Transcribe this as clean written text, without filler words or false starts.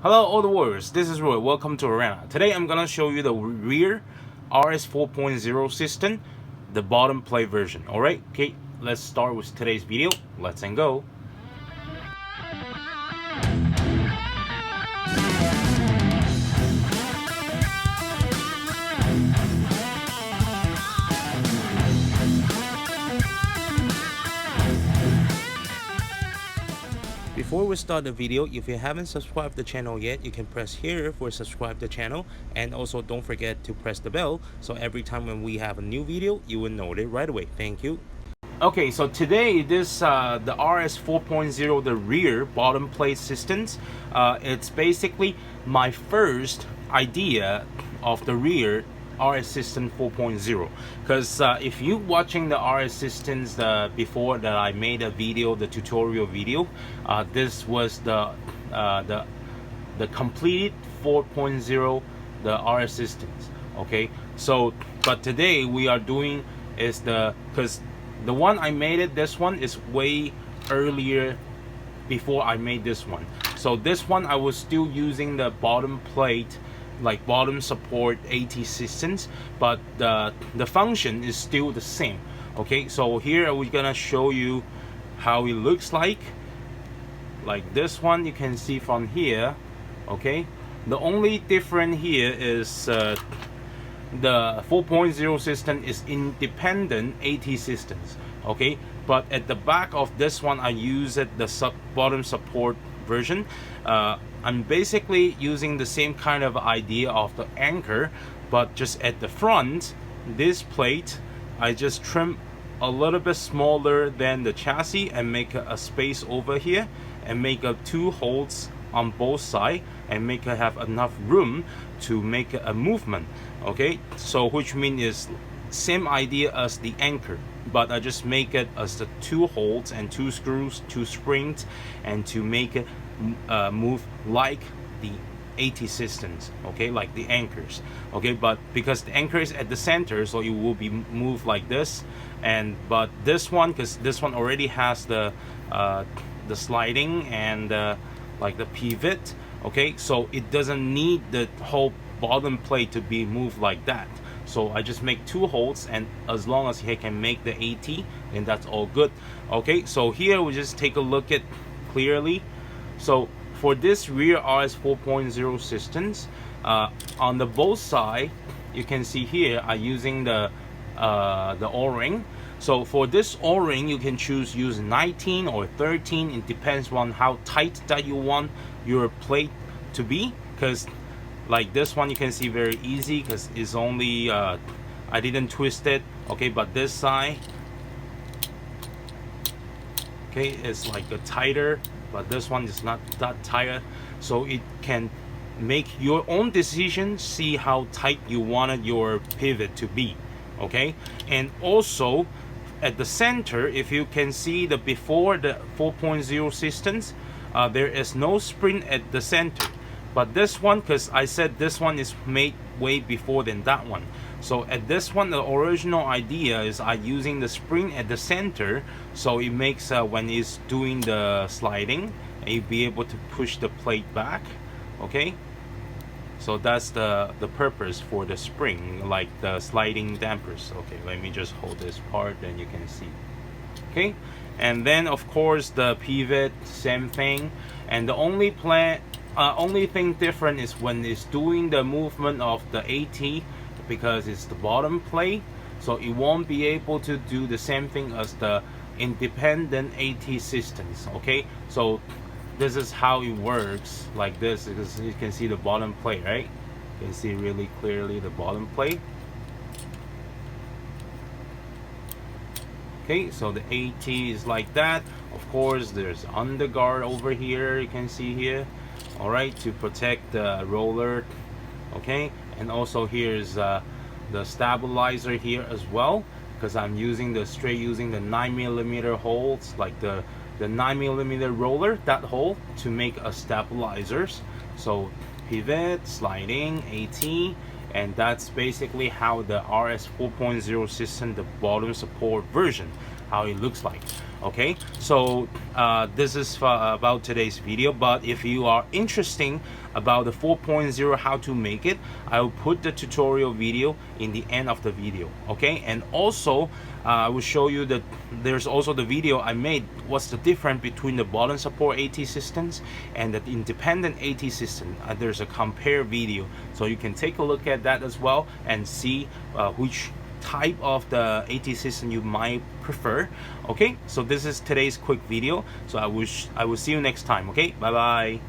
Hello all the warriors, this is Roy, welcome to Arena. Today I'm gonna show you the rear RS4.0 system, the bottom plate version. Alright, okay, let's start with today's video. Let's go. Before we start the video, if you haven't subscribed the channel yet, you can press here for subscribe the channel, and also don't forget to press the bell so every time when we have a new video you will know it right away. Thank you. Okay, so today this the RS4.0, the rear bottom plate systems. It's basically my first idea of the rear RS system 4.0, because if you watching the RS systems before that I made a video, the tutorial video, this was the completed 4.0 the RS systems. Okay, so but today we are doing is because the one I made it, this one is way earlier before I made this one. So this one I was still using the bottom plate, like bottom support AT systems, but the function is still the same. Okay, so here we're gonna show you how it looks like this one. You can see from here. Okay, the only difference here is the 4.0 system is independent AT systems. Okay, but at the back of this one I use it the bottom support version. I'm basically using the same kind of idea of the anchor, but just at the front, this plate I just trim a little bit smaller than the chassis and make a space over here and make two holes on both sides and make it have enough room to make a movement. Okay, so which means is same idea as the anchor, but I just make it as the two holes and two screws, two springs, and to make it move like the AT systems. Okay, like the anchors. Okay, but because the anchor is at the center, so it will be moved like this. And but this one, because this one already has the sliding and like the pivot. Okay, so it doesn't need the whole bottom plate to be moved like that. So I just make two holes, and as long as he can make the AT, then that's all good. Okay, so here we just take a look at clearly. So for this rear RS 4.0 systems, on the both side, you can see here I'm using the O-ring. So for this O-ring, you can use 19 or 13. It depends on how tight that you want your plate to be. Because like this one, you can see very easy because it's only I didn't twist it. Okay, but this side, okay, it's like a tighter, but this one is not that tight, so it can make your own decision, see how tight you wanted your pivot to be. Okay, and also at the center, if you can see the before the 4.0 systems, there is no spring at the center, but this one, because I said this one is made way before than that one. So at this one, the original idea is I using the spring at the center, so it makes when it's doing the sliding, you'll be able to push the plate back. Okay, so that's the purpose for the spring, like the sliding dampers. Okay, let me just hold this part, then you can see. Okay, and then of course the pivot, same thing, and the only thing different is when it's doing the movement of the AT, because it's the bottom plate, so it won't be able to do the same thing as the independent AT systems. Okay, so this is how it works like this, because you can see the bottom plate, right? You can see really clearly the bottom plate. Okay, so the AT is like that. Of course, there's underguard over here, you can see here. All right, to protect the roller. Okay, and also here's the stabilizer here as well, because I'm using the 9mm holes, like the 9mm roller, that hole to make a stabilizers. So pivot, sliding, AT, and that's basically how the RS 4.0 system, the bottom support version, how it looks like. Okay, so this is about today's video. But if you are interested about the 4.0 how to make it, I will put the tutorial video in the end of the video. Okay, and also I will show you that there's also the video I made, what's the difference between the bottom support AT systems and the independent AT system. There's a compare video, so you can take a look at that as well and see which type of the AT system you might prefer. Okay, so this is today's quick video, so I will see you next time. Okay, bye bye.